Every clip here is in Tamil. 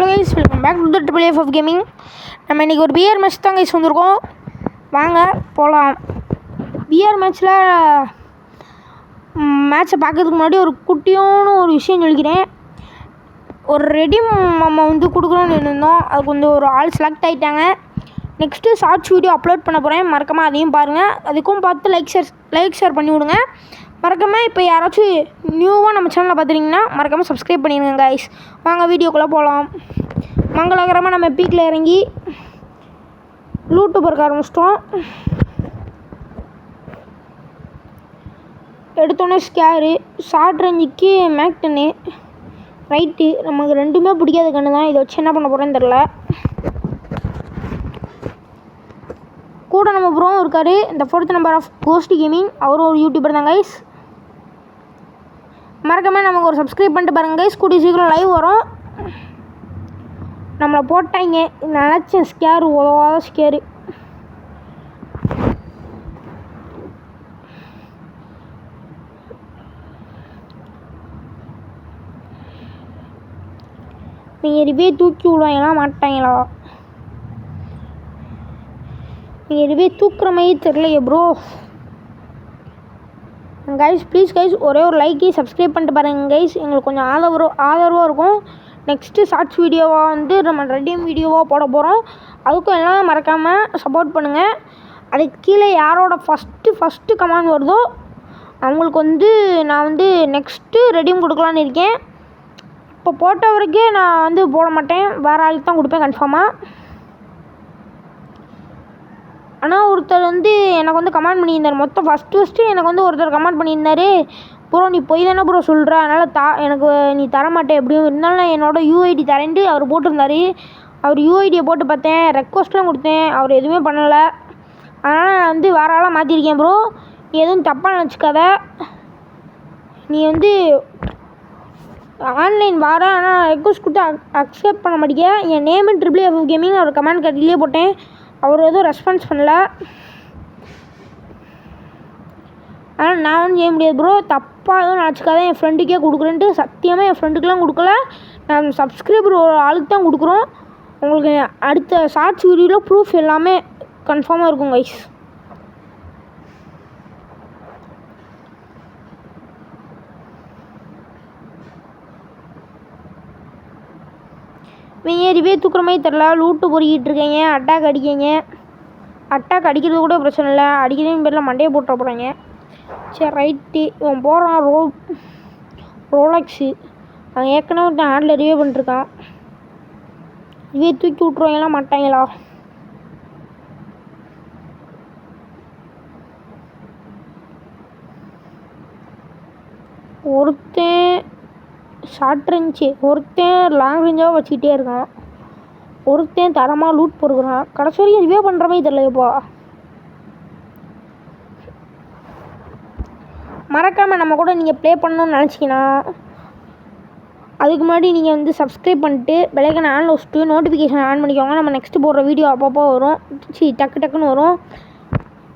Hello guys, welcome back to the triple F of gaming. நம்ம இன்றைக்கி ஒரு பிஆர் மேட்ச் தான் கைஸ் வந்திருக்கோம். வாங்க போகலாம். பிஆர் மேட்ச்சில் மேட்ச்சை பார்க்கறதுக்கு முன்னாடி ஒரு குட்டியான ஒரு விஷயம் சொல்லிக்கிறேன். ஒரு ரெடீம் நம்ம கொடுக்குறோன்னு இருந்தோம். அதுக்கு ஒரு ஆள் செலக்ட் ஆகிட்டாங்க. நெக்ஸ்ட்டு ஷார்ட்ஸ் வீடியோ அப்லோட் பண்ண போகிறேன். மறக்காமல் அதையும் பாருங்கள். அதுக்கும் பார்த்து லைக் ஷேர் பண்ணி விடுங்க. மறக்காமல் இப்போ யாராச்சும் நியூவாக நம்ம சேனலில் பார்த்துட்டிங்கன்னா மறக்காமல் சப்ஸ்கிரைப் பண்ணிடுங்க கைஸ். வாங்க வீடியோக்குள்ளே போகலாம். மங்களகரமாக நம்ம பீக்கில் இறங்கி லூட்டு பொறுக்க ஆரம்பிச்சிட்டோம். எடுத்தோன்னே ஸ்கேரு, ஷார்ட் ரேஞ்சுக்கு மேக்டனு, ரைட்டு. நமக்கு ரெண்டுமே பிடிக்காத கன்று தான். இதை வச்சு என்ன பண்ண போகிறேன்னு தெரில. கூட நம்ம ப்ரோவும் இருக்கார், இந்த 4th number of cost gaming. அவரும் ஒரு யூடியூபர் தான் கைஸ். மறக்காமல் நமக்கு ஒரு சப்ஸ்கிரைப் பண்ணிட்டு பாருங்கள் கைஸ். கூடிய சீக்கிரம் லைவ் வரும். நம்மளை போட்டாங்க. நினச்சேன் ஸ்கேரு, உதவாத ஸ்கேரு. நீங்கள் ரிவே தூக்கி விடுவாங்களா மாட்டாங்களா? நீங்கள் ரிவே தூக்குற மாதிரி தெரியலையே ப்ரோ. கைஸ் ப்ளீஸ் கைஸ், ஒரே ஒரு லைக்கு சப்ஸ்கிரைப் பண்ணிட்டு பாருங்கள் கைஸ். எங்களுக்கு கொஞ்சம் ஆதரவாக இருக்கும். நெக்ஸ்ட்டு ஷார்ட்ஸ் வீடியோவாக நம்ம ரெடீம் வீடியோவாக போட போகிறோம். அதுக்கும் எல்லாம் மறக்காமல் சப்போர்ட் பண்ணுங்கள். அதுக்கு கீழே யாரோட ஃபஸ்ட்டு கமெண்ட் வருதோ அவங்களுக்கு நான் நெக்ஸ்ட்டு ரெடீம் கொடுக்கலான்னு இருக்கேன். இப்போ போட்ட வரைக்கும் நான் போட மாட்டேன், வேறு ஆளுக்கு தான் கொடுப்பேன் கன்ஃபார்மாக. ஆனால் ஒருத்தர் எனக்கு கமெண்ட் பண்ணியிருந்தார். மொத்தம் ஃபஸ்ட்டு எனக்கு ஒருத்தர் கமெண்ட் பண்ணியிருந்தார். ப்ரோ நீ போய் தானே ப்ரோ சொல்கிற, அதனால் எனக்கு நீ தரமாட்டேன் எப்படியும், இருந்தாலும் நான் என்னோடய யூஐடி தரேன்ட்டு அவர் போட்டிருந்தார். அவர் யூஐடியை போட்டு பார்த்தேன், ரெக்வஸ்ட்லாம் கொடுத்தேன், அவர் எதுவுமே பண்ணலை. அதனால் நான் வேறு ஆளாக மாற்றிருக்கேன் ப்ரோ. நீ எதுவும் தப்பாக நினச்சிக்காத. நீ ஆன்லைன் வர, ஆனால் ரெக்வஸ்ட் கொடுத்து அக்செப்ட் பண்ண மாட்டேங்க. என் நேமு ட்ரிபிள் எஃப் கேமிங் அவர் கமெண்ட் கட்டிலே போட்டேன். அவர் எதுவும் ரெஸ்பான்ஸ் பண்ணல. ஆனால் நான் செய்ய முடியாது ப்ரோ. தப்பாக எதுவும் நினச்சிக்காத. என் ஃப்ரெண்டுக்கே கொடுக்குறேன்ட்டு சத்தியமாக என் ஃப்ரெண்டுக்கெலாம் கொடுக்கல. நான் சப்ஸ்கிரைபர் ஒரு ஆளுக்கு தான் கொடுக்குறோம். உங்களுக்கு அடுத்த ஷார்ட்ஸ் வீடியோவில் ப்ரூஃப் எல்லாமே கன்ஃபார்மாக இருக்கும் கைஸ். இவங்க ரிவே தூக்குற மாதிரி தெரில. லூட்டு பொறுக்கிட்டு இருக்கீங்க, அட்டாக் அடிக்கீங்க. அட்டாக் அடிக்கிறது கூட பிரச்சனை இல்லை, அடிக்கிறதுன்னு பேரில் மண்டையை போட்டுற போகிறாங்க. சரி ரைட்டு. இவன் போகிறான் ரோலக்ஸு. அவன் ஏற்கனவே ஒருத்தன் ஹேண்டில் ரிவே பண்ணிட்டுருக்கான். ரிவே தூக்கி விட்ருவாங்களா மாட்டாங்களா? ஒருத்தன் ஷார்ட் ரேஞ்சு, ஒருத்தன் லாங் ரேஞ்சாக வச்சுக்கிட்டே இருக்கான், ஒருத்தன் தரமாக லூட் பொறுக்கிறான். கடைசி வரைக்கும் ரிவே பண்ணுற மாதிரி தெரியலையப்பா. மறக்காமல் நம்ம கூட நீங்கள் ப்ளே பண்ணணும்னு நினச்சிங்கன்னா அதுக்கு முன்னாடி நீங்கள் சப்ஸ்கிரைப் பண்ணிட்டு பெல்லைக்கான ஆன் வச்சுட்டு நோட்டிஃபிகேஷன் ஆன் பண்ணிக்கோங்க. நம்ம நெக்ஸ்ட்டு போடுற வீடியோ அப்பப்போ வரும். டக்குன்னு வரும்.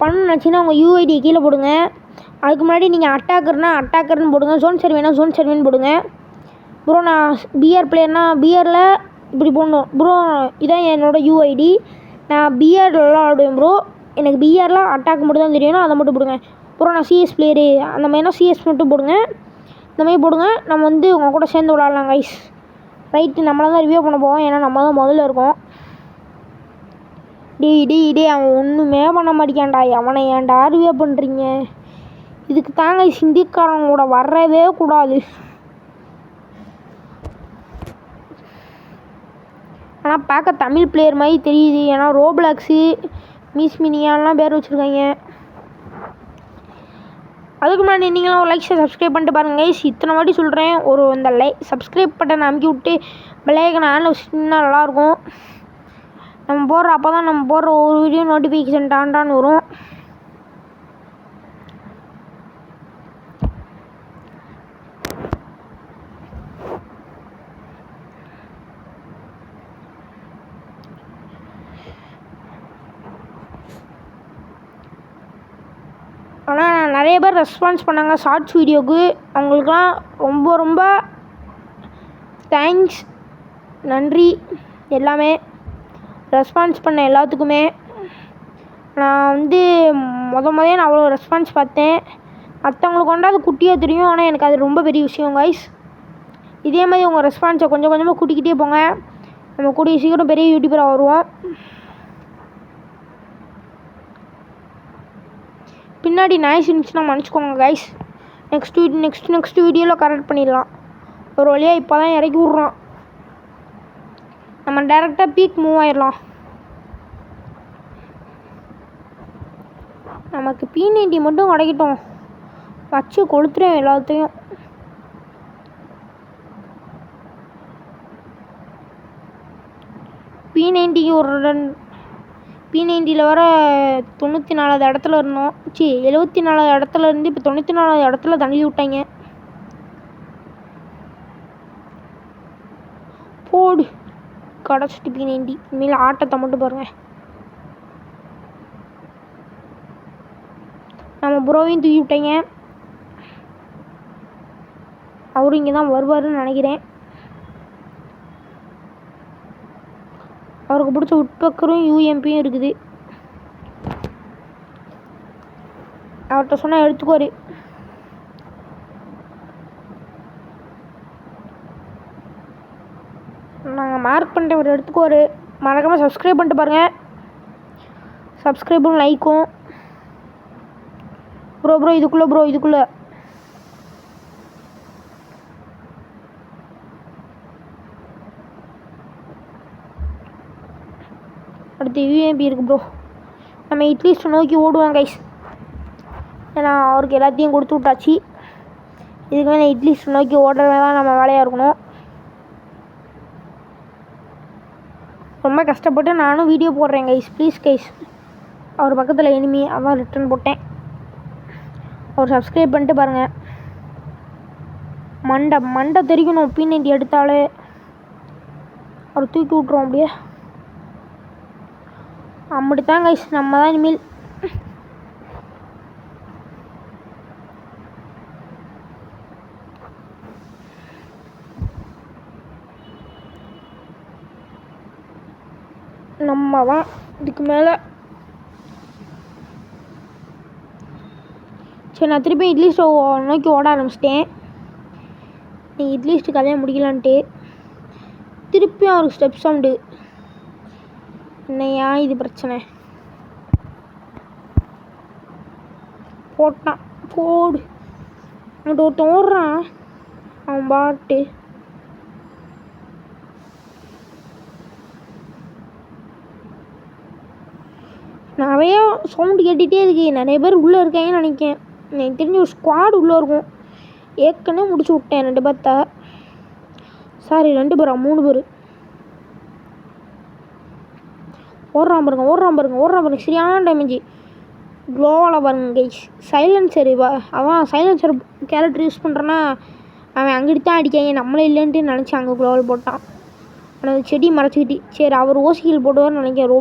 பண்ணணும்னு நினச்சிங்கன்னா உங்கள் யூஐடியை கீழே போடுங்க. அதுக்கு முன்னாடி நீங்கள் அட்டாக்கர்னு போடுங்க. ஜோன் சர்வேன்னு போடுங்க. ப்ரோ நான் பிஆர் பிளேயர்னா பிஆரில் இப்படி போடணும் ப்ரோ. இதான் என்னோடய யூஐடி. நான் பிஆர்லாம் விளாடுவேன் ப்ரோ. எனக்கு பிஆரில் அட்டாக் மட்டும் தான் தெரியணும், அதை மட்டும் போடுங்க ப்ரோ. நான் சிஎஸ் பிளேயரு, அந்த மாதிரினா சிஎஸ் மட்டும் போடுங்க. இந்த மாதிரி போடுங்க. நம்ம உங்கள் கூட சேர்ந்து விளாட்லாம் கைஸ். ரைட்டு. நம்மளை தான் ரிவ்யூ பண்ண போவோம், ஏன்னா நம்ம தான் முதல்ல இருக்கோம். டேய் அவன் ஒன்றுமே பண்ண மாட்டேங்கான்டா. அவனை ஏன்டா ரிவ்யூ பண்ணுறீங்க? இதுக்கு தாங்க ஹிந்திக்காரங்க கூட வர்றதே கூடாது. ஆனால் பார்க்க தமிழ் பிளேயர் மாதிரி தெரியுது, ஏன்னா ரோப்ளாக்ஸு மினியான்லாம் பேர் வச்சுருக்காங்க. அதுக்கு முன்னாடி நீங்களும் ஒரு லைக் சப்ஸ்கிரைப் பண்ணிட்டு பாருங்கள் கைஸ். இத்தனை வாட்டி சொல்கிறேன், இந்த சப்ஸ்கிரைப் பட்டனை அமுக்கி விட்டு பெல்லைக்கான ஆன்ல வச்சுன்னா நல்லாயிருக்கும். அப்போ தான் நம்ம போடுற ஒரு வீடியோ நோட்டிஃபிகேஷன் டாண்டான்னு வரும். ஆனால் நிறைய பேர் ரெஸ்பான்ஸ் பண்ணாங்க ஷார்ட்ஸ் வீடியோவுக்கு. அவங்களுக்குலாம் ரொம்ப தேங்க்ஸ். நன்றி எல்லாமே ரெஸ்பான்ஸ் பண்ண எல்லாத்துக்குமே. நான் வந்து முதல்ல நான் அவ்வளோ ரெஸ்பான்ஸ் பார்த்தேன். மற்றவங்களுக்கு கொண்டா அது குட்டியாக தெரியும், ஆனால் எனக்கு அது ரொம்ப பெரிய விஷயம் கைஸ். இதே மாதிரி உங்கள் ரெஸ்பான்ஸை கொஞ்சம் கொஞ்சமாக கூட்டிக்கிட்டே போங்க. நம்ம கூடிய சீக்கிரம் பெரிய யூடியூபராக வருவோம். பின்னாடி நாய்ஸ் இருந்துச்சுன்னா மன்னிச்சுக்கோங்க கைஸ். நெக்ஸ்ட் வீடியோவில் கரெக்ட் பண்ணிடலாம். ஒரு வழியாக இப்போ தான் இறக்கி விட்றோம். நம்ம டேரெக்டாக பீக் மூவ் ஆயிடலாம். நமக்கு P90 மட்டும் கிடைக்கட்டும், வச்சு கொளுத்துறேன் எல்லாத்தையும். P90 P90ல் வர 94வது இடத்துல இருந்தோம். 74வது இடத்துல இருந்து இப்போ 94வது இடத்துல தள்ளி விட்டாங்க. போடு கடைச்சிட்டு P90. இனிமேல் ஆட்டத்தை மட்டும் பாருங்கள். நம்ம ப்ரோவையும் தூக்கி விட்டாங்க. அவரும் இங்கே தான் வருவாருன்னு நினைக்கிறேன். அவருக்கு பிடிச்ச உட்பக்கரும் UMPயும் இருக்குது. அவர்கிட்ட சொன்னால் எடுத்துக்குவார். நாங்கள் மார்க் பண்ணிட்டு அவர் எடுத்துக்குவார். மறக்காமல் சப்ஸ்கிரைப் பண்ணிட்டு பாருங்கள். சப்ஸ்கிரைபும் லைக்கும். ப்ரோ இதுக்குள்ளே அடுத்து UMP இருக்குது ப்ரோ. நம்ம இட்லிஸ்ட்டை நோக்கி ஓடுவோம் கைஸ். ஏன்னா அவருக்கு எல்லாத்தையும் கொடுத்து விட்டாச்சு. இதுக்கு மேலே இட்லிஸ்ட்டை நோக்கி ஓடுறதே தான் நம்ம வேலையாக இருக்கணும். ரொம்ப கஷ்டப்பட்டு நானும் வீடியோ போடுறேன் கைஸ். ப்ளீஸ் கைஸ், அவர் பக்கத்தில் எனிமி அதான் ரிட்டன் போட்டேன். அவர் சப்ஸ்கிரைப் பண்ணிட்டு பாருங்கள். மண்டை தெரிக்கணும். P90 எடுத்தாலே அவர் தூக்கி விட்ருவோம் அப்படியே. அப்படித்தான் கைஸ், நம்ம தான் இனிமேல். நம்ம தான் இதுக்கு மேலே. சரி, நான் திருப்பி இட்லி ஸ்டவ் நோக்கி ஓட ஆரம்பிச்சிட்டேன். நீங்கள் இட்லி ஸ்டவ் கதையை முடிக்கலான்ட்டு திருப்பியும் அவருக்கு ஸ்டெப் சவுண்டு. என்னையா இது பிரச்சனை? போட்டான் போடு. அங்கிட்ட ஒருத்தன் ஓடுறான் அவன் பாட்டு. நிறையா சவுண்டு கேட்டுகிட்டே இருக்கு. நிறைய பேர் உள்ளே இருக்காங்கன்னு நினைக்கிறேன். எனக்கு தெரிஞ்ச ஒரு ஸ்குவாட் உள்ளே இருக்கும். ஏற்கனவே முடிச்சு விட்டேன் 2 பேர்த்த. சாரி 2 பேரா 3 பேர். ஓடுறான் பாருங்க. சரியான டேமேஜ். க்ளோவால் பாருங்க கைஸ். சைலன்சர் அவன் சைலன்சர் கேரக்டர் யூஸ் பண்ணுறான்னா அவன் அங்கிட்டு தான் அடிக்காங்க. நம்மளே இல்லைன்ட்டு நினச்சி அங்கே க்ளோவால் போட்டான். ஆனால் செடி மறைச்சிக்கிட்டு. சரி, அவர் ஓசிகள் போடுவார்னு நினைக்கிறேன்.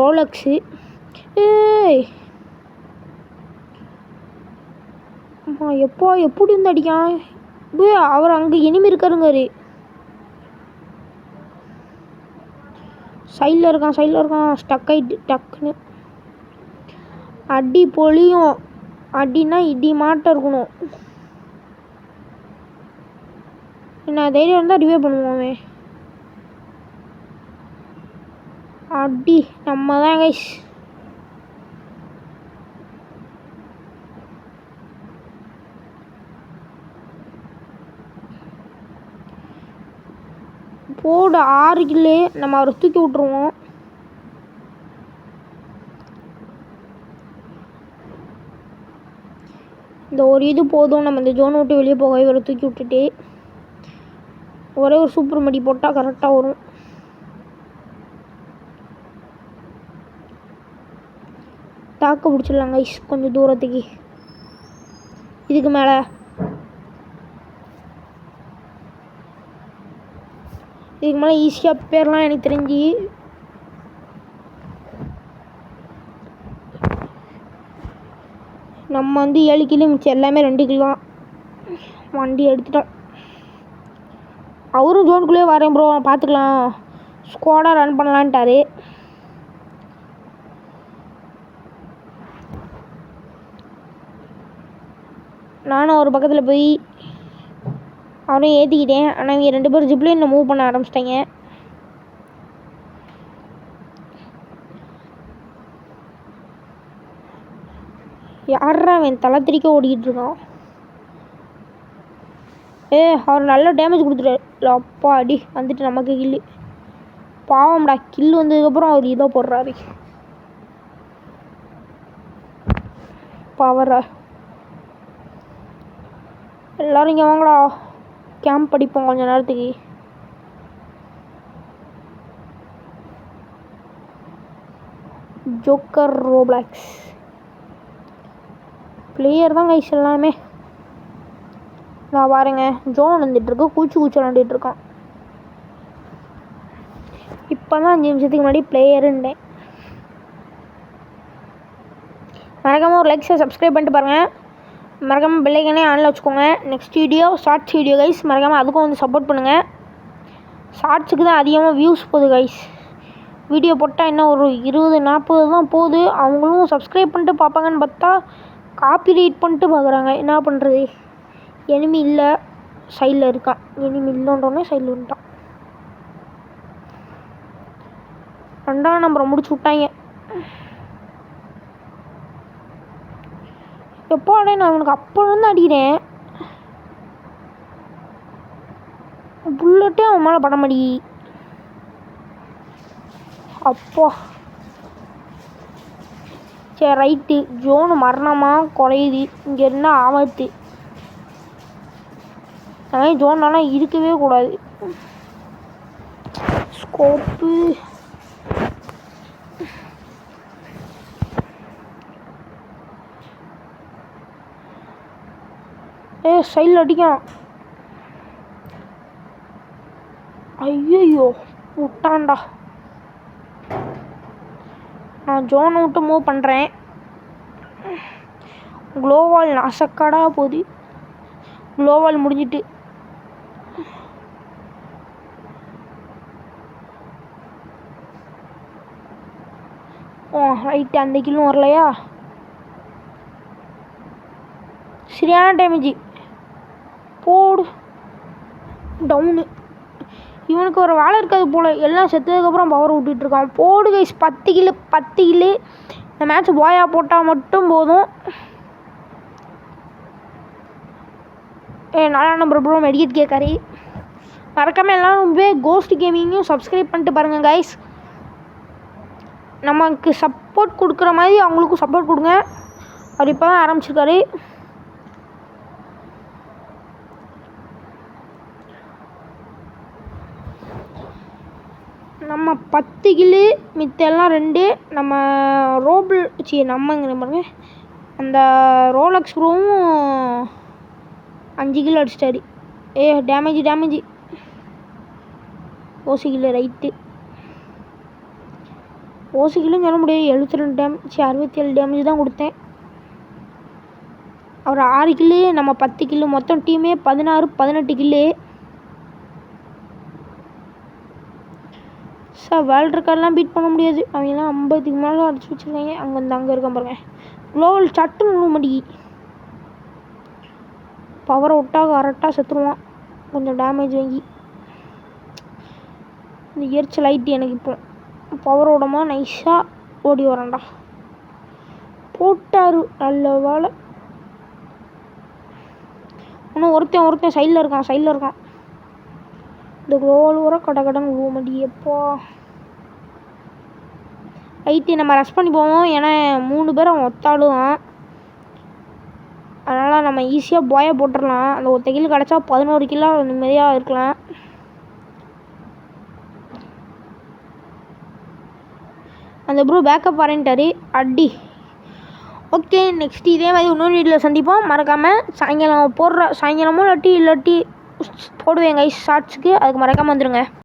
ரோலக்ஸு. ஏய் எப்படி இருந்து அடிக்கான்? அவர் அங்கே எனிமி இருக்காருங்காரு. சைடில் இருக்கான். ஸ்டக் ஆகிட்டு டக்குன்னு அடி பொழியும். அடினா இடி மாட்ட இருக்கணும். நான் தைரியம் இருந்தால் ரிவே பண்ணுவோமே. அடி நம்ம தான் கைஸ். போடு 6 கில்லு. நம்ம அவரை தூக்கி விட்ருவோம். இந்த ஒரு இது போதும். நம்ம இந்த ஜோனை விட்டு வெளியே போக இவரை தூக்கி விட்டுட்டு ஒரே ஒரு சூப்பர் மடி போட்டால் கரெக்டாக வரும். தாக்க பிடிச்சிடலாம் கைஸ் கொஞ்சம் தூரத்துக்கு. இதுக்கு மேலே ஈஸியாக பேர்லாம் எனக்கு தெரிஞ்சு. நம்ம வந்து 7 கிலோ மிச்சம் எல்லாமே 2 கிலோ வண்டி எடுத்துட்டோம். அவரும் ஜோனுக்குள்ளேயே வரேன் ப்ரோ பார்த்துக்கலாம் ஸ்குவாடாக ரன் பண்ணலான்ட்டாரு. நானும் ஒரு பக்கத்தில் போய் அவரையும் ஏற்றிக்கிட்டேன். ஆனால் இவங்க 2 பேரும் ஜிப்லைனில் மூவ் பண்ண ஆரம்பிச்சிட்டாங்க. யாரா அவன் தலை திரிக்க ஓடிக்கிட்டு இருக்கான். அவர் நல்ல டேமேஜ் கொடுத்துட்டாரு. அப்பா அடி வந்துட்டு நமக்கு கில்லு. பாவம்டா கில்லு வந்ததுக்கப்புறம் அவர் இதோ போடுறாரு பவரா. எல்லோரும் இங்கே வாங்கடா கேம்ப் படிப்போம் கொஞ்ச நேரத்துக்கு. ஜோக்கர் ரோப்ளாக்ஸ் பிளேயர் தான் கைஸ் எல்லாமே. நான் பாருங்க ஜோன் வந்துட்டுருக்கு கூச்சி விளாண்டுட்டுருக்கான். இப்போ தான் 5 நிமிஷத்துக்கு முன்னாடி பிளேயருந்தேன். மறக்காமல் ஒரு லைக் சப்ஸ்கிரைப் பண்ணிட்டு பாருங்கள். மறக்காமல் பெல்லைக்கனே ஆனில் வச்சுக்கோங்க. Next video shorts video guys, மறக்காமல் அதுக்கும் வந்து சப்போர்ட் பண்ணுங்கள். ஷார்ட்ஸுக்கு தான் அதிகமாக வியூஸ் போகுது கைஸ். வீடியோ போட்டால் இன்னும் ஒரு 20-40 தான் போகுது. அவங்களும் சப்ஸ்கிரைப் பண்ணிட்டு பார்ப்பாங்கன்னு பார்த்தா காப்பி ரைட் பண்ணிட்டு பார்க்குறாங்க. என்ன பண்ணுறது? எனிமி இல்லை சைடில் இருக்கான். எனிமி இல்லைன்றோன்னே சைடில் வந்துட்டான். 2ஆம் நம்பரை முடிச்சு விட்டாங்க. எப்போடே நான் அவனுக்கு அப்போ வந்து அடிக்கிறேன். புல்லட்டே அவன் மேலே பட மாடி. அப்போ சரி ரைட்டு ஜோனு மரணமாக குறையுது. இங்கே இருந்தால் ஆபத்து. அதே ஜோனாலாம் இருக்கவே கூடாது. ஸ்கோப்பு சைடில் அடிக்கான். ஐயோ விட்டான்டா. நான் ஜோனை விட்டு மூவ் பண்ணுறேன். குளோவால் நாசக்காடா போகுது. குளோவால் முடிஞ்சிட்டு ரைட்டு அந்த கில்லும் வரலையா? சரியான டேமேஜ் போடு டவுனு. இவனுக்கு ஒரு வேலை இருக்காது போல். எல்லாம் செத்ததுக்கப்புறம் பவர் விட்டுட்ருக்கான். போடு கைஸ் 10 கில்லு. இந்த மேட்ச் பாயா போட்டால் மட்டும் போதும். 4ஆம் நம்பர் ப்ரோ மெடிக்கெட் கேட்காரு. மறக்காமல் எல்லோரும் கோஸ்ட் கேமிங்கும் சப்ஸ்கிரைப் பண்ணிட்டு பாருங்கள் கைஸ். நமக்கு சப்போர்ட் கொடுக்குற மாதிரி அவங்களுக்கும் சப்போர்ட் கொடுங்க. அவர் இப்போ தான் ஆரம்பிச்சிருக்காரு. நம்ம 10 கில்லு மித்தெல்லாம் 2. நம்ம நம்மங்கிற பாருங்க அந்த ரோலக்ஸ் ப்ரோவும் 5 கிலோ அடிச்சிட்டாரு. டேமேஜ் ஓசி கிலோ ரைட்டு. ஓசி கிலோன்னு சொல்ல முடியாது. 72 டேமேஜ் 67 டேமேஜ் தான் கொடுத்தேன். அவர் 6 கில்லு நம்ம 10 கில்லு மொத்தம் டீமே 16-18 கில்லு. சார் வேர்ல்டு ரெக்கார்ட்லாம் பீட் பண்ண முடியாது. அவங்கெல்லாம் 50க்கு மேலே அடிச்சு வச்சுருக்காங்க. அங்கே இருக்கான் பாருங்க. குளோவல் சட்டுன்னு விழ மாட்டேங்கி. பவரை விட்டாக கரெக்டாக செத்துருவான். கொஞ்சம் டேமேஜ் வாங்கி இந்த எரிச்சல் லைட்டு எனக்கு. இப்போ பவர் விடாம நைஸாக ஓடி வரேன்டா. போட்டாரு நல்ல வேலை. இன்னும் ஒருத்தன் சைடில் இருக்கான். இந்த குளோவல் வர கடன்னு விழுவ மாட்டேங்கப்பா. ரைட்டு நம்ம ரஷ் பண்ணி போவோம். ஏன்னா 3 பேர் அவன் ஒத்தாடுவான். அதனால் நம்ம ஈஸியாக பாயை போட்டுடலாம். அந்த ஒத்த கிலோ கிடச்சா 11 கிலோ நிம்மதியாக இருக்கலாம். அந்த ப்ரூ பேக்கப் வரேன்ட்டாரு. அடி ஓகே. நெக்ஸ்ட் இதே மாதிரி இன்னொரு வீடியோவில் சந்திப்போம். மறக்காமல் சாயங்காலமும் இல்லாட்டி போடுவேன் கைஸ் ஷார்ட்ஸுக்கு. அதுக்கு மறக்காமல் வந்துடுங்க.